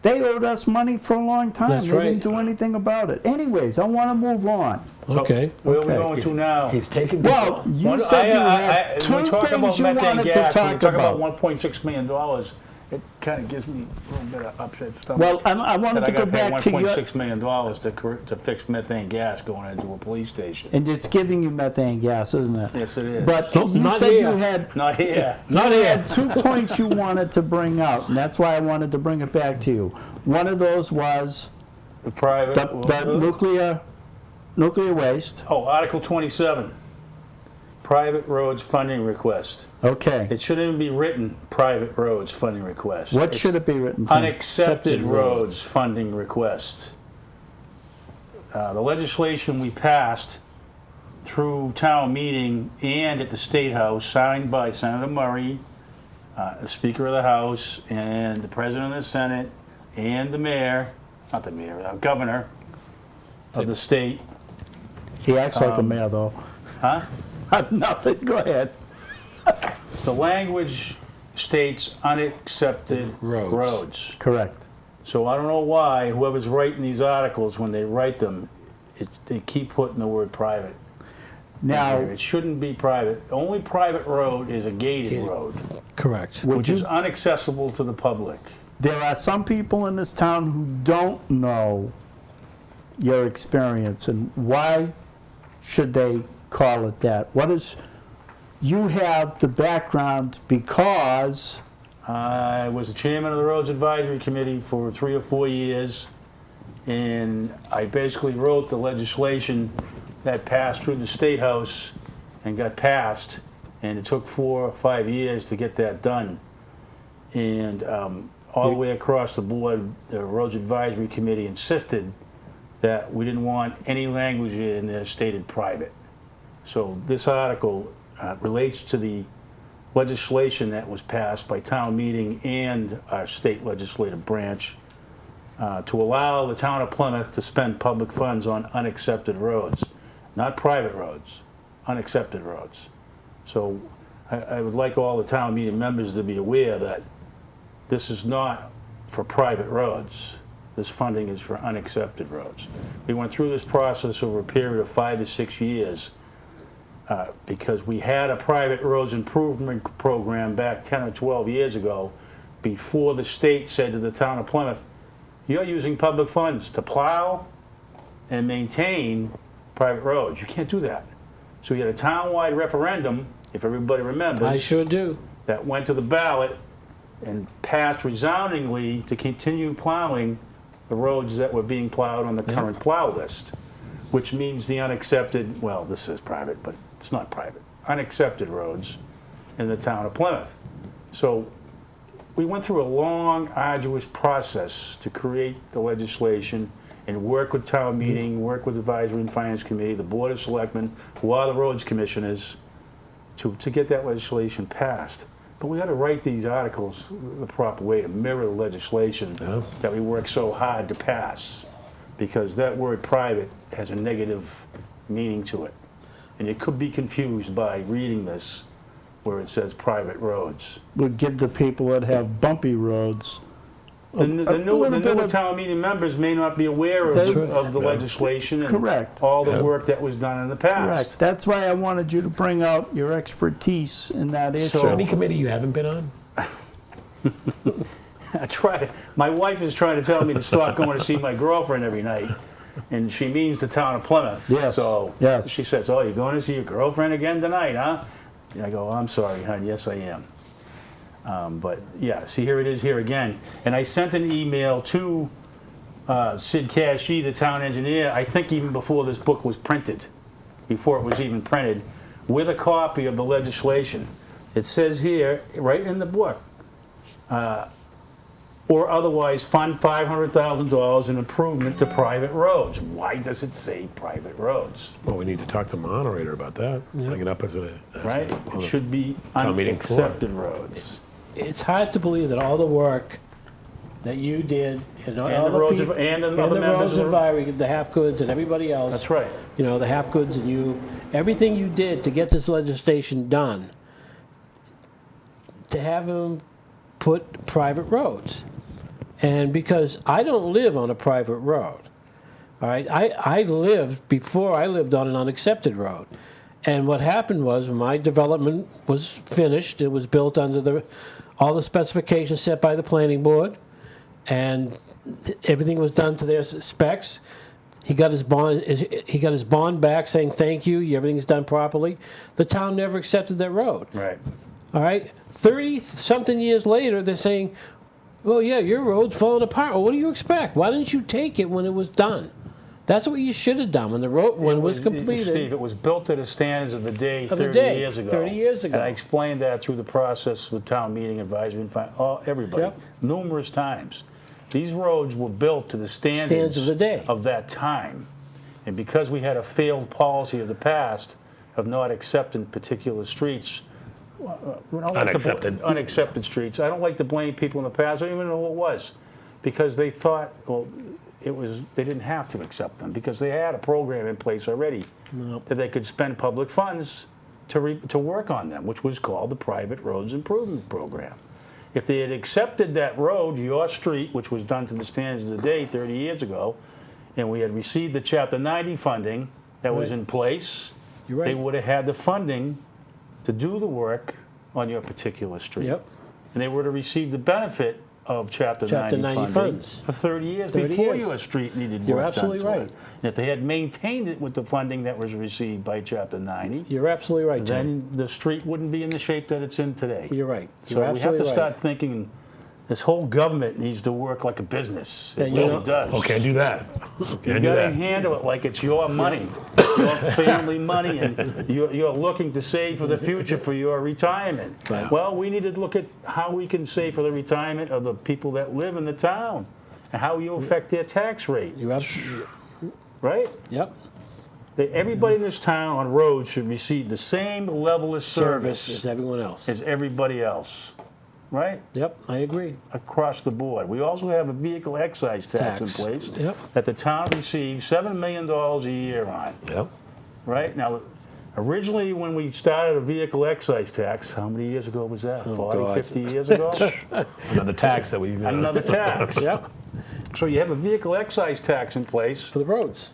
They owed us money for a long time. That's They right. didn't do anything about it. Anyways, I want to move on. Okay. Where are we Okay. going to now? He's taking Well, you said you had two when we talk things about you methane wanted to gas, when we talk talk about. about $1.6 million, it kind of gives me a little bit of upset stomach. Well, I wanted that to I go got to pay back to your... $1.6 million to fix methane gas going into a police station. And it's giving you methane gas, isn't it? Yes, it is. But Nope, you not said here. you had... Not here. Not You here. had 2 points you wanted to bring out, and that's why I wanted to bring it back to you. One of those was The private. the nuclear waste. Oh, Article 27. Private roads funding request. Okay. It shouldn't even be written private roads funding request. What It's should it be written to? unaccepted Accepted roads. roads funding request. the legislation we passed through town meeting and at the State House, signed by Senator Murray, the Speaker of the House, and the President of the Senate, and the mayor, not the mayor, governor of the state. He acts like a mayor, though. Huh? Nothing, go ahead. The language states unaccepted Roads. roads. Correct. So I don't know why whoever's writing these articles, when they write them, they keep putting the word private. Now, It shouldn't be private. The only private road is a gated road, Correct. would which you, is unaccessible to the public. there are some people in this town who don't know your experience, and why should they call it that? What is, you have the background because, I was the chairman of the Roads Advisory Committee for 3 or 4 years, and I basically wrote the legislation that passed through the State House and got passed, and it took 4 or 5 years to get that done. And all the way across the board, the Roads Advisory Committee insisted that we didn't want any language in there stated private. So this article relates to the legislation that was passed by town meeting and our state legislative branch to allow the town of Plymouth to spend public funds on unaccepted roads, not private roads, unaccepted roads. So I would like all the town meeting members to be aware that this is not for private roads. This funding is for unaccepted roads. We went through this process over a period of 5 to 6 years because we had a private roads improvement program back 10 or 12 years ago before the state said to the town of Plymouth, you're using public funds to plow and maintain private roads. You can't do that. So we had a town-wide referendum, if everybody remembers. I sure do. That went to the ballot and passed resoundingly to continue plowing the roads that were being plowed on the current plow list, which means the unaccepted, well, this is private, but it's not private, unaccepted roads in the town of Plymouth. So we went through a long, arduous process to create the legislation and work with town meeting, work with advisory and finance committee, the board of selectmen, who are the roads commissioners, to get that legislation passed. But we got to write these articles the proper way to mirror the legislation that we work so hard to pass, because that word private has a negative meaning to it. And it could be confused by reading this where it says private roads. would give the people that have bumpy roads The a newer little bit of- town meeting members may not be aware of, They- of the legislation and Correct. all the work that was done in the past. Correct. That's why I wanted you to bring out your expertise in that issue. So- Any committee you haven't been on? I try. My wife is trying to tell me to stop going to see my girlfriend every night, and she means the town of Plymouth. Yes, So yes. she says, "Oh, you're going to see your girlfriend again tonight, huh?" And I go, "I'm sorry, hon. Yes, I am." But yeah, see, here it is here again. And I sent an email to Sid Cashee, the town engineer, I think even before this book was printed, before it was even printed, with a copy of the legislation. It says here, right in the book, or otherwise fund $500,000 in improvement to private roads. Why does it say private roads, Well, we need to talk to the moderator about that. Bring it up as a... right? It should be Town meeting floor. unaccepted roads. It's hard to believe that all the work that you did and all And the the roads people, and the and other the members roads of the- advisory, the Hapgoods and everybody else. That's right. You know, the Hapgoods and you, everything you did to get this legislation done, to have them put private roads. And because I don't live on a private road, all right, I lived, before I lived on an unaccepted road. And what happened was when my development was finished, it was built under all the specifications set by the planning board, and everything was done to their specs. He got his bond back saying, thank you, everything's done properly. The town never accepted that road. Right. All right, 30-something years later, they're saying, well, yeah, your road's falling apart. Well, what do you expect? Why didn't you take it when it was done? That's what you should have done when it was completed. Steve, it was built to the standards of the day Of the 30 day, years ago. 30 years ago. And I explained that through the process with town meeting advisory and everybody, Yep. numerous times. These roads were built to the standards of the day. of that time. And because we had a failed policy of the past of not accepting particular streets, unaccepted streets, I don't like to blame people in the past. I don't even know who it was, because they thought, well, they didn't have to accept them because they had a program in place already that they could spend public funds to work on them, which was called the Private Roads Improvement Program. If they had accepted that road, your street, which was done to the standards of the day 30 years ago, and we had received the Chapter 90 funding that was in place, You're right. they would have had the funding to do the work on your particular street. Yep. And they would have received the benefit of Chapter 90 funding funds. for 30 years 30 before years. your street needed You're work done absolutely to right. it. And if they had maintained it with the funding that was received by Chapter 90, You're absolutely right, Tim. then the street wouldn't be in the shape that it's in today. You're right. So You're we have to absolutely start right. thinking this whole government needs to work like a business. Yeah, It you really know- does. Oh, can't do that. You Can't do got to that. handle it like it's your money, your family money, and you're looking to save for the future for your retirement. Right. Well, we need to look at how we can save for the retirement of the people that live in the town and how you affect their tax rate, You're absolutely. right? Yep. That everybody in this town on roads should receive the same level of Service as service everyone else. as everybody else, right? Yep, I agree. Across the board. We also have a vehicle excise tax in Tax. place Yep. that the town receives $7 million a year on, Yep. right? Now, originally when we started a vehicle excise tax, how many years ago was that? 40, God. 50 years ago? Another tax that we. Another tax. Yep. So you have a vehicle excise tax in place. For the roads.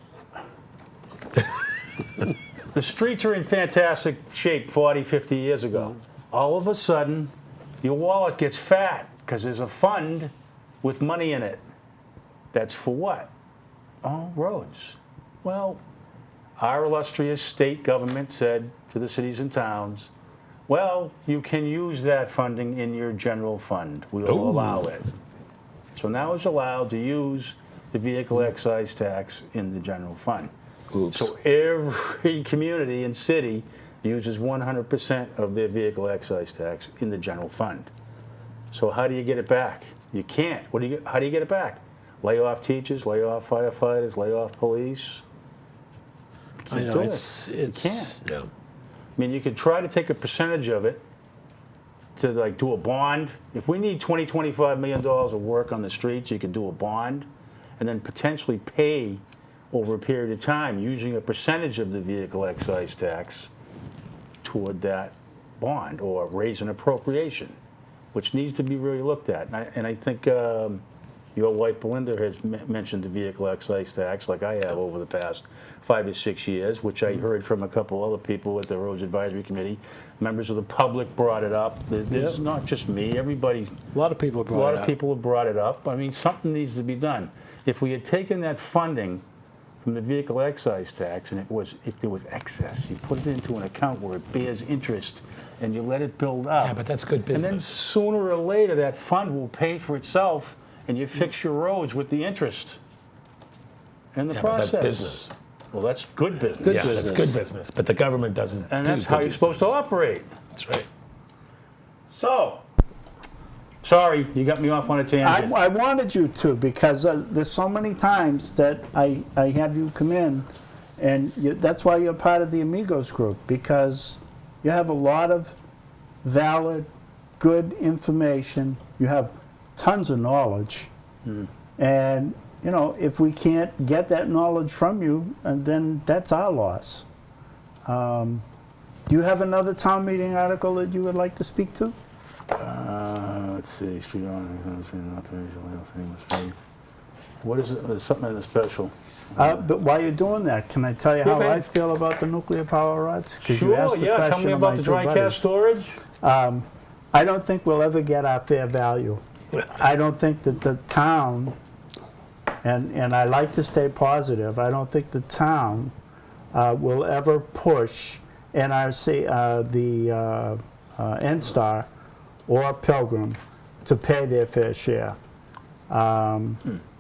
The streets are in fantastic shape 40, 50 years ago. All of a sudden, your wallet gets fat because there's a fund with money in it. That's for what? Oh, roads. Well, our illustrious state government said to the cities and towns, well, you can use that funding in your general fund. We'll Ooh. allow it. So now it's allowed to use the vehicle excise tax in the general fund. Oops. So every community and city uses 100% of their vehicle excise tax in the general fund. So how do you get it back? You can't. How do you get it back? Lay off teachers, lay off firefighters, lay off police. You I can't know. do It's. it. You can't. Yeah. I mean, you could try to take a percentage of it to like do a bond. If we need $20, $25 million of work on the streets, you could do a bond and then potentially pay over a period of time using a percentage of the vehicle excise tax toward that bond or raise an appropriation, which needs to be really looked at. And I think your wife Belinda has mentioned the vehicle excise tax like I have over the past 5 to 6 years, which I heard from a couple other people at the Roads Advisory Committee. Members of the public brought it up. There's not just me, everybody. A lot of people A brought lot it of up. people have brought it up. I mean, something needs to be done. If we had taken that funding from the vehicle excise tax, and if there was excess, you put it into an account where it bears interest, and you let it build up. Yeah, but that's good And then business. sooner or later, that fund will pay for itself, and you fix your roads with the interest in the Yeah, but process. that's business. Well, that's good business. Good Yeah, that's business. good business. But the government doesn't. And do that's good how you're business. supposed to operate. That's right. So, sorry, you got me off on a tangent. I wanted you to, because there's so many times that I have you come in, and that's why you're part of the Amigos group, because you have a lot of valid, good information. You have tons of knowledge. And, you know, if we can't get that knowledge from you, then that's our loss. Do you have another town meeting article that you would like to speak to? Let's see. What is it? There's something in the special. But while you're doing that, can I tell you how Okay. I feel about the nuclear power rods? 'Cause you Sure, asked the yeah. Tell question me of about my the two dry buddies. cask storage. I don't think we'll ever get our fair value. I don't think that the town, and I like to stay positive, I don't think the town will ever push NRC, the NSTAR or Pilgrim to pay their fair share.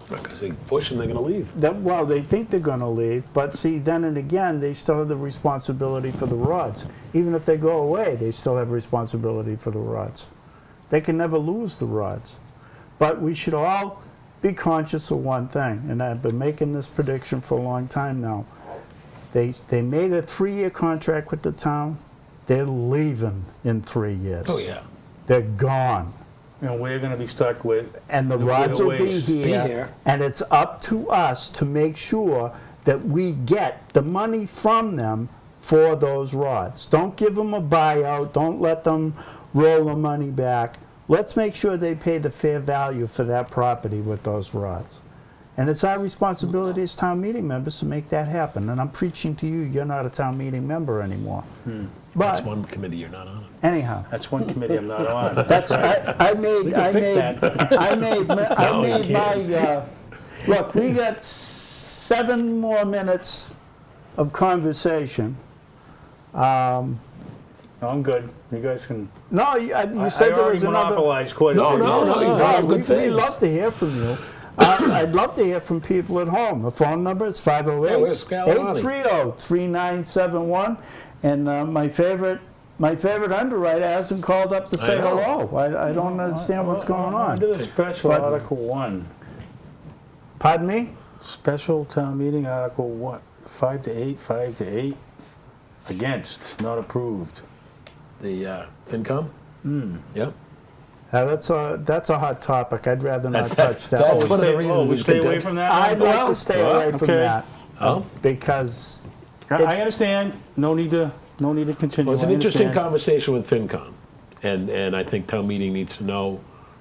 Because they push and they're going to leave. Well, they think they're going to leave, but see, then and again, they still have the responsibility for the rods. Even if they go away, they still have responsibility for the rods. They can never lose the rods. But we should all be conscious of one thing, and I've been making this prediction for a long time now. They made a 3-year contract with the town. They're leaving in 3 years. Oh, yeah. They're gone. And we're gonna be stuck with. And the nuclear rods will be waste. here. And it's up to us to make sure that we get the money from them for those rods. Don't give them a buyout. Don't let them roll the money back. Let's make sure they pay the fair value for that property with those rods. And it's our responsibility as town meeting members to make that happen. And I'm preaching to you, you're not a town meeting member anymore. That's But one committee you're not on. anyhow, That's one committee I'm not on. that's, right. I made, I fix made, that. I made, I No, you made my, look, we got 7 more minutes of conversation. No, I'm good. You guys can. No, you said there was I already another. monopolized quite a No, bit. no, you brought up good We'd things. love to hear from you. I'd love to hear from people at home. The phone number is where's Scalabani? 508-830-3971. And my favorite underwriter hasn't called up to say know. hello. I don't understand what's going on. Under the special But- Article 1. Pardon me? Special town meeting Article 1. 5 to 8, 5 to 8. Against, not approved. The FinCom? Yep. That's a hot topic. I'd rather not That's- touch that. that's one. one of the we reasons we stay away could- from that I'd one? like to stay away from okay. that Oh, because I it's- understand. No need to continue. well, it's an I interesting understand. conversation with FinCom. And I think town meeting needs to know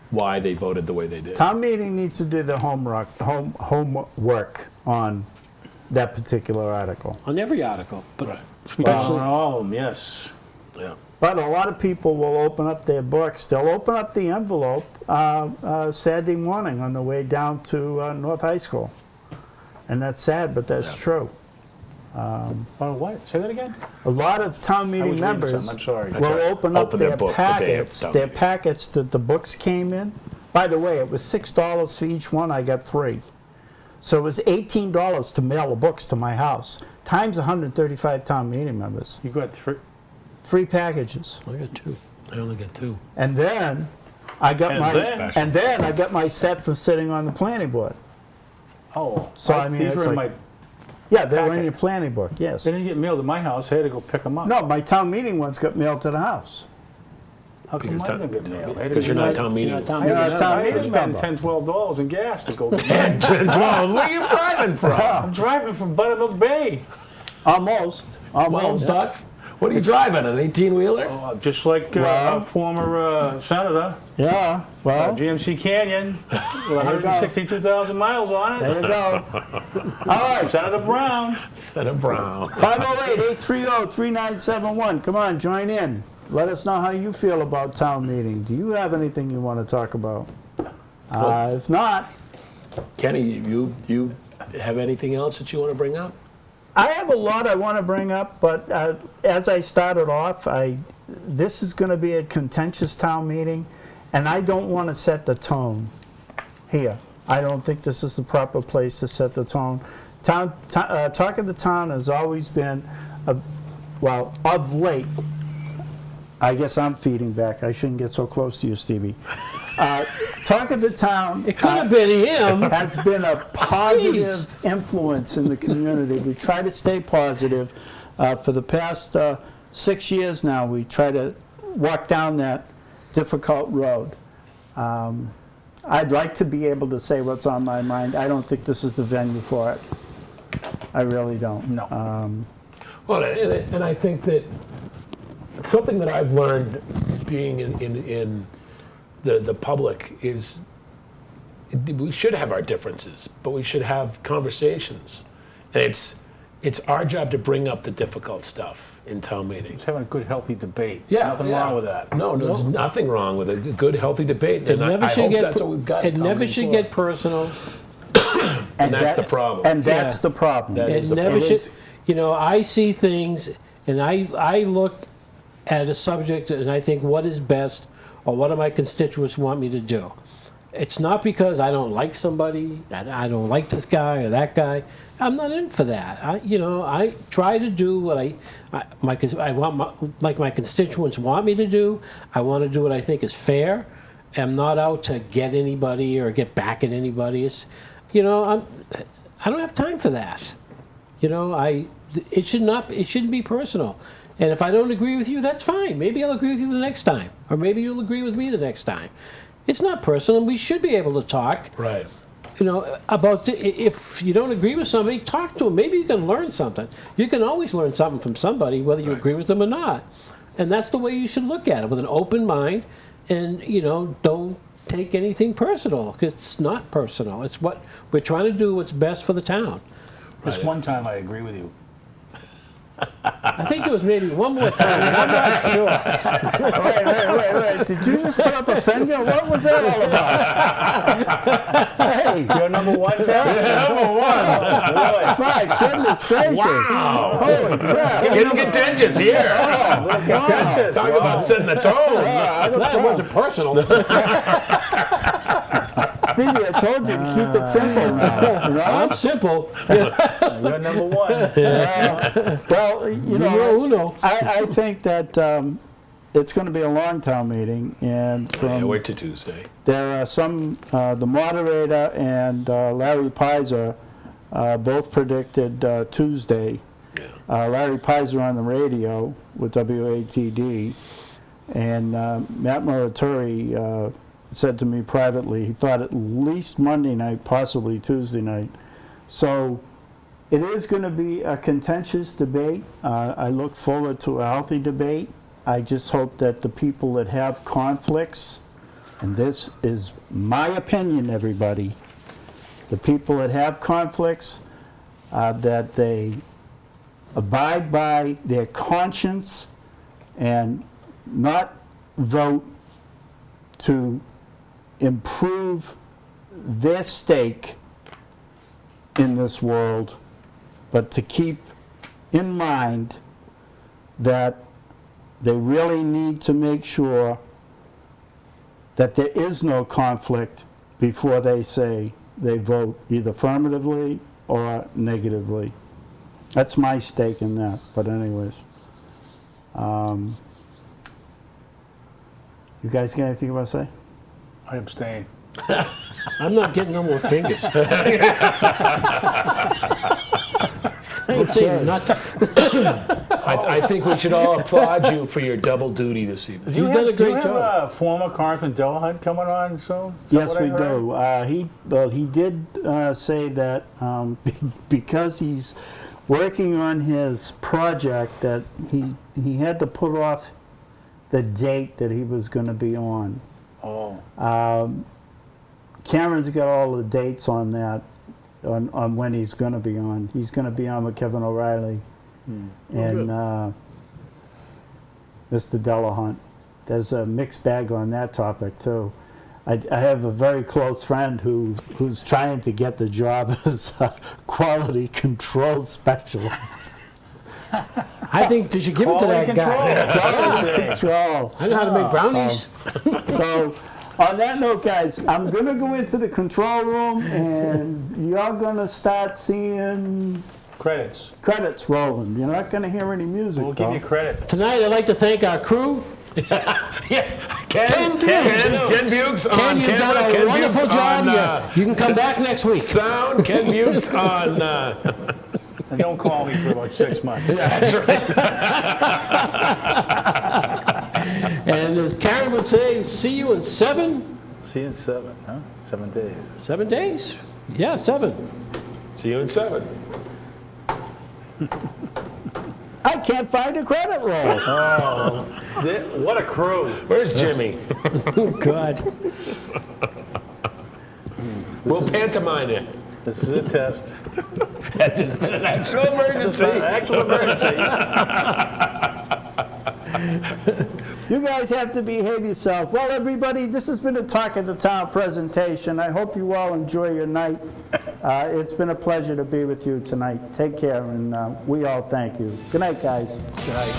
why they voted the way they did. town meeting needs to do the homework on that particular article. On every article, but Right. Especially on all of them, yes. Yeah. But a lot of people will open up their books. They'll open up the envelope Saturday morning on the way down to North High School. And that's sad, but that's true. Oh, what? Say that again? A lot of town I meeting was reading members something. I'm sorry. will open up Open their their book the day of packets, town their meeting. packets that the books came in. By the way, it was $6 for each one. I got 3. So it was $18 to mail the books to my house, times 135 town meeting members. You got 3. 3 packages. I got 2. I only got 2. And then I got And then- I got my set for sitting on the planning board. Oh, So, I mean, these it's were in like- my. Yeah, they were in Packet. your planning book, yes. They didn't get mailed to my house. I had to go pick them up. No, my town meeting ones got mailed to the house. How come Because mine didn't get mailed? I had to Because you're be not like- town meeting. you're not town You're meeting. not a town I had to meeting spend member. $10, $12 in gas to go. Well, where are you driving from? I'm driving from Buttermilk Bay. Almost, Well, almost. Doc, what are you driving, an 18-wheeler? Just like Well- a former senator, Yeah, well, GMC Canyon, with you go. 162,000 miles on there it. you go. All right, Senator Brown. Senator Brown. 508-830-3971. Come on, join in. Let us know how you feel about town meeting. Do you have anything you want to talk about? If not, Kenny, you have anything else that you want to bring up? I have a lot I want to bring up, but as I started off, this is going to be a contentious town meeting, and I don't want to set the tone here. I don't think this is the proper place to set the tone. Talking to Town has always been, of late, I guess I'm feeding back. I shouldn't get so close to you, Stevie. Talking to Town. it could have been him. Has been a positive influence in the community. We try to stay positive. For the past 6 years now, we try to walk down that difficult road. I'd like to be able to say what's on my mind. I don't think this is the venue for it. I really don't. No. Well, and I think that something that I've learned being in the public is we should have our differences, but we should have conversations. And it's our job to bring up the difficult stuff in town meetings. Just having a good, healthy debate. Yeah, Nothing yeah. wrong with that. No, there's nothing wrong with it. A good, healthy debate. It And I never should hope get. that's what we've got. It town never meeting should for. get personal. And that's the problem. And that's Yeah. the problem. That It is the never problem. should. You know, I see things, and I look at a subject, and I think what is best, or what do my constituents want me to do. It's not because I don't like somebody, I don't like this guy or that guy. I'm not in for that. I try to do what my constituents want me to do. I want to do what I think is fair. I'm not out to get anybody or get back at anybody. I don't have time for that. It shouldn't be personal. And if I don't agree with you, that's fine. Maybe I'll agree with you the next time. Or maybe you'll agree with me the next time. It's not personal. We should be able to talk. Right. About if you don't agree with somebody, talk to them. Maybe you can learn something. You can always learn something from somebody, whether you agree with them or not. And that's the way you should look at it, with an open mind. And, don't take anything personal, because it's not personal. It's what we're trying to do, what's best for the town. This one time I agree with you. I think there was maybe one more time, but I'm not sure. Wait. Did you just put up a finger? What was that all about? Hey, You're number one, Tom? Number one. Really? my goodness gracious. Wow. Holy crap. Getting contentious here. Contentious. Talk about setting the tone. That wasn't personal. Stevie, I told you to keep it simple now. Right? I'm simple. You're number one. Well, Numero uno. I think that it's going to be a long town meeting, and Yeah, wait till Tuesday. there are some, the moderator and Larry Pizer both predicted Tuesday. Yeah. Larry Pizer on the radio with WATD, and Matt Moratori said to me privately he thought at least Monday night, possibly Tuesday night. So it is going to be a contentious debate. I look forward to a healthy debate. I just hope that the people that have conflicts, and this is my opinion, everybody, the people that have conflicts, that they abide by their conscience and not vote to improve their stake in this world, but to keep in mind that they really need to make sure that there is no conflict before they say they vote either affirmatively or negatively. That's my stake in that, but anyways. You guys got anything you want to say? I abstain. I'm not getting no more fingers. I ain't saying not to. I think we should all applaud you for your double duty this evening. You've done a Do you great have job. a former Congressman Delahunt coming on soon? Is that Yes, what I we heard? do. He did say that because he's working on his project, that he had to put off the date that he was going to be on. Oh. Cameron's got all the dates on that, on when he's going to be on. He's going to be on with Kevin O'Reilly and Mr. Delahunt. There's a mixed bag on that topic too. I have a very close friend who's trying to get the job as a quality control specialist. I think you should give it to that Quality guy. Quality control. I know how to make brownies. So, on that note, guys, I'm going to go into the control room, and you're going to start seeing Credits. credits rolling. You're not going to hear any music, We'll give you credit. Tonight, I'd like to thank our crew. Ken Bukes on Ken, you've camera, done a Ken wonderful Bukes job. on You can come back next week. sound, Ken Bukes on... And don't call me for about 6 months. That's right. And as Karen would say, see you in 7 See you in 7, huh? 7 days. 7 days. Yeah, 7. See you in 7. I can't find a credit roll. What a crew. Where's Jimmy? Oh, God. We'll pantomime it. This is a test. It's been an actual emergency. Actual emergency. You guys have to behave yourself. Well, everybody, this has been a Talk of the Town presentation. I hope you all enjoy your night. It's been a pleasure to be with you tonight. Take care, and we all thank you. Good night, guys. Good night.